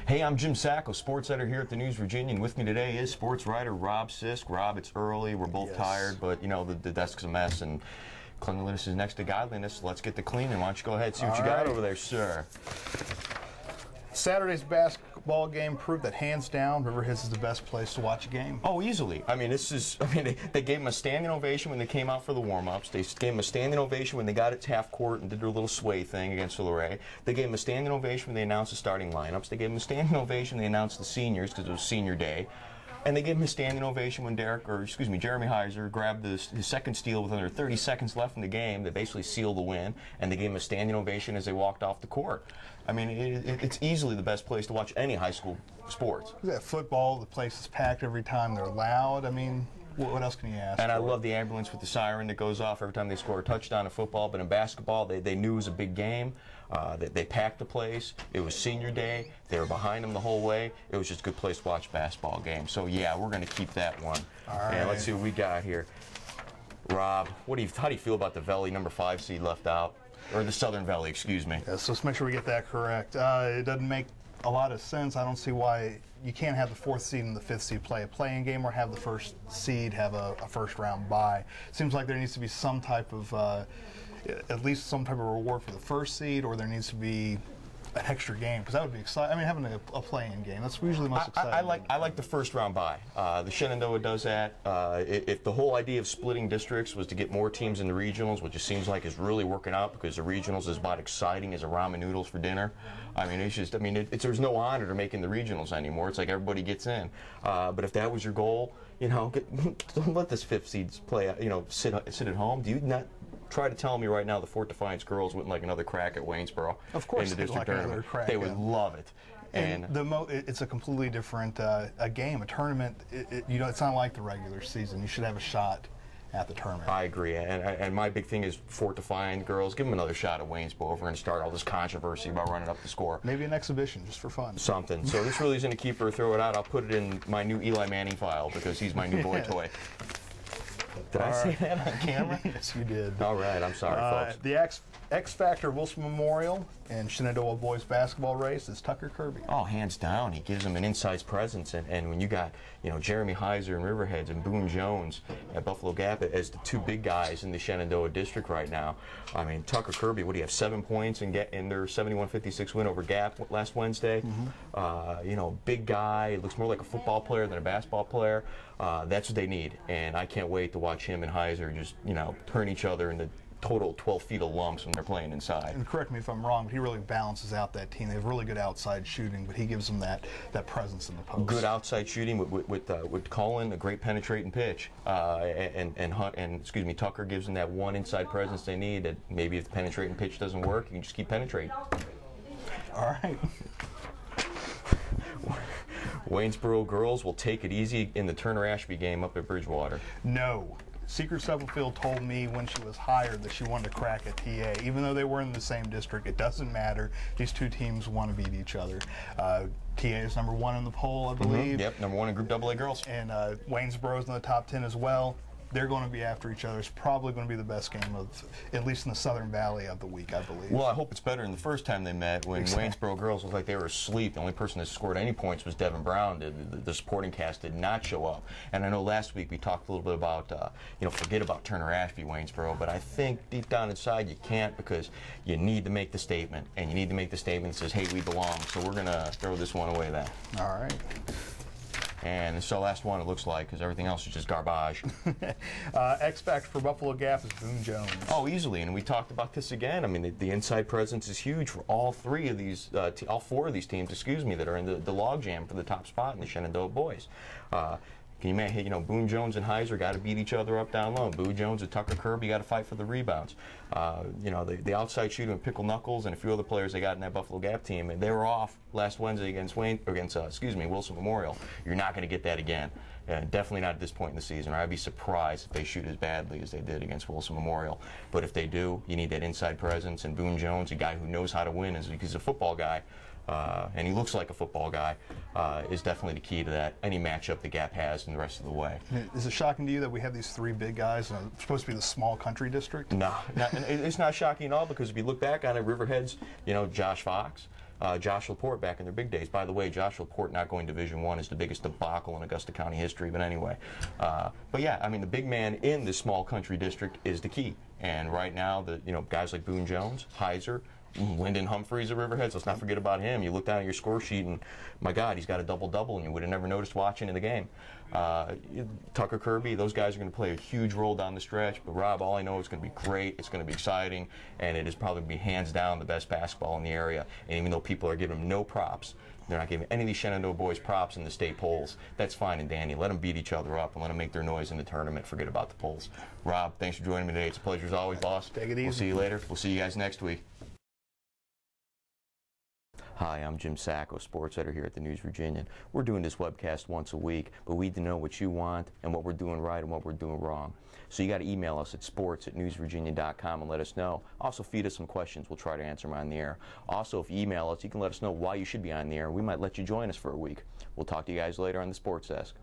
Hey, I'm Jim Sacco, sports editor here at the News Virginia, and with me today is sports writer Rob Sisk. Rob, it's early, we're both tired, but you know, the desk's a mess, and cleanliness is next to godliness. Let's get to cleaning. Why don't you go ahead and see what you got over there, sir? Saturday's basketball game proved that hands down, Riverheads is the best place to watch a game. Oh, easily. I mean, they gave him a standing ovation when they came out for the warm-ups. They gave him a standing ovation when they got it to half court and did their little sway thing against Luray. They gave him a standing ovation when they announced the starting lineups. They gave him a standing ovation when they announced the seniors because it was senior day. And they gave him a standing ovation when Jeremy Heiser grabbed his second steal with under 30 seconds left in the game. They basically sealed the win, and they gave him a standing ovation as they walked off the court. I mean, it's easily the best place to watch any high school sports. Yeah, football, the place is packed every time. They're loud. I mean, what else can you ask And for? I love the ambulance with the siren that goes off every time they score a touchdown in football. But in basketball, they knew it was a big game. They packed the place. It was senior day. They were behind them the whole way. It was just a good place to watch a basketball game. So, yeah, we're going to keep that one. All right. And let's see what we got here. Rob, how do you feel about the Valley number 5 seed left out? Or the Southern Valley, excuse me. Yeah, so let's make sure we get that correct. It doesn't make a lot of sense. I don't see why you can't have the 4th seed and the 5th seed play a playing game or have the 1st seed have a first-round bye. Seems like there needs to be some type of at least some type of reward for the 1st seed, or there needs to be an extra game, because that would be exciting. I mean, having a play-in game, that's usually the most exciting. I like the first-round bye. The Shenandoah does that. If the whole idea of splitting districts was to get more teams in the regionals, which it seems like is really working out because the regionals is about exciting as a ramen noodles for dinner. I mean, it's just, I mean, there's no honor to making the regionals anymore. It's like everybody gets in. But if that was your goal, you know, don't let this 5th seeds play, you know, sit at home. Do you not try to tell me right now the Fort Defiance girls wouldn't like another crack at Waynesboro? Of course in the they'd district like another tournament. crack, They would yeah. love it. And it's a completely different a game. A tournament, you know, it's not like the regular season. You should have a shot at the tournament. I agree, and my big thing is Fort Defiant girls, give them another shot at Waynesboro over and start all this controversy about running up the score. Maybe an exhibition just for fun. Something. So this really isn't a keeper or throw it out. I'll put it in my new Eli Manning file because he's my new boy toy. Did I say that on camera? Yes, you did. All right, I'm sorry, folks. The X Factor Wilson Memorial and Shenandoah boys basketball race is Tucker Kirby. Oh, hands down. He gives them an inside presence. And when you got, you know, Jeremy Heiser and Riverheads and Boone Jones at Buffalo Gap as the 2 big guys in the Shenandoah district right now, I mean, Tucker Kirby, what do you have, 7 points in their 71-56 win over Gap last Wednesday? Mm-hmm. You know, big guy, looks more like a football player than a basketball player. That's what they need. And I can't wait to watch him and Heiser just, you know, turn each other into total 12 feet of lumps when they're playing inside. And correct me if I'm wrong, but he really balances out that team. They have really good outside shooting, but he gives them that presence in the post. Good outside shooting with Cullen, a great penetrating pitch, and Tucker gives them that one inside presence they need. That maybe if the penetrating pitch doesn't work, you can just keep penetrating. All right. Waynesboro girls will take it easy in the Turner Ashby game up at Bridgewater. No. Secret Stubblefield told me when she was hired that she wanted to crack at TA. Even though they were in the same district, it doesn't matter. These 2 teams want to beat each other. TA is number 1 in the poll, I believe. Mm-hmm. Yep, number 1 in Group AA girls. And Waynesboro's in the top 10 as well. They're going to be after each other. It's probably going to be the best game of, at least in the Southern Valley of the week, I believe. Well, I hope it's better than the first time they met when Waynesboro girls looked like they were asleep. The only person that scored any points was Devin Brown. The supporting cast did not show up. And I know last week we talked a little bit about, you know, forget about Turner Ashby, Waynesboro, but I think deep down inside you can't, because you need to make the statement. And you need to make the statement that says, hey, we belong. So we're going to throw this one away then. All right. And it's the last one, it looks like, because everything else is just garbage. X Factor for Buffalo Gap is Boone Jones. Oh, easily, and we talked about this again. I mean, the inside presence is huge for all 4 of these teams, excuse me, that are in the logjam for the top spot in the Shenandoah boys. Can you imagine, you know, Boone Jones and Heiser got to beat each other up down low. Boone Jones and Tucker Kirby got to fight for the rebounds. You know, the outside shooter and Pickle Knuckles and a few other players they got in that Buffalo Gap team, and they were off last Wednesday against Wilson Memorial. You're not going to get that again. Definitely not at this point in the season. Or I'd be surprised if they shoot as badly as they did against Wilson Memorial. But if they do, you need that inside presence. And Boone Jones, a guy who knows how to win, he's a football guy. And he looks like a football guy, is definitely the key to that, any matchup the Gap has in the rest of the way. Is it shocking to you that we have these 3 big guys in supposed to be the small country district? No, it's not shocking at all, because if you look back on it, Riverheads, you know, Josh Fox, Josh Laporte back in their big days. By the way, Josh Laporte not going Division I is the biggest debacle in Augusta County history, but anyway. But yeah, I mean, the big man in this small country district is the key. And right now, guys like Boone Jones, Heiser, Lyndon Humphreys at Riverheads, let's not forget about him. You look down at your score sheet and, my God, he's got a double-double, and you would have never noticed watching in the game. Tucker Kirby, those guys are going to play a huge role down the stretch. But, Rob, all I know is it's going to be great, it's going to be exciting, and it is probably going to be hands down the best basketball in the area. And even though people are giving them no props, they're not giving any of these Shenandoah boys props in the state polls, that's fine and dandy. Let them beat each other up and let them make their noise in the tournament. Forget about the polls. Rob, thanks for joining me today. It's a pleasure as always, boss. Take it easy. We'll see you later. We'll see you guys next week. Hi, I'm Jim Sacco, sports editor here at the News Virginian. We're doing this webcast once a week, but we need to know what you want and what we're doing right and what we're doing wrong. So you got to email us at sports@newsvirginia.com and let us know. Also, feed us some questions. We'll try to answer them on the air. Also, if you email us, you can let us know why you should be on the air. We might let you join us for a week. We'll talk to you guys later on the Sports Desk.